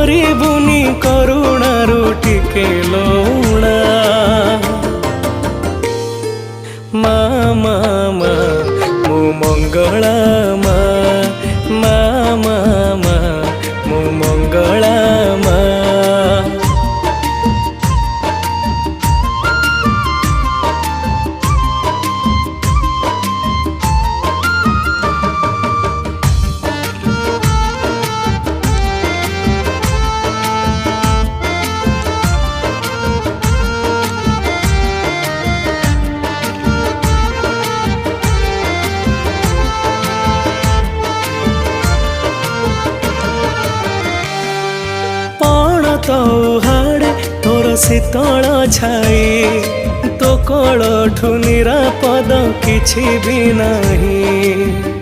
କରିବୁନି କରୁଣାରୁ ଟିକେ ଲଉଣା। ମା ମା ମା ମୋ ମଙ୍ଗଳା ମା, ମା ମା ମା ମୋ ମଙ୍ଗଳା ମା। तो हाड़े तोर शीतल छाई तो कोलठु निरापद किछि भी नहीं।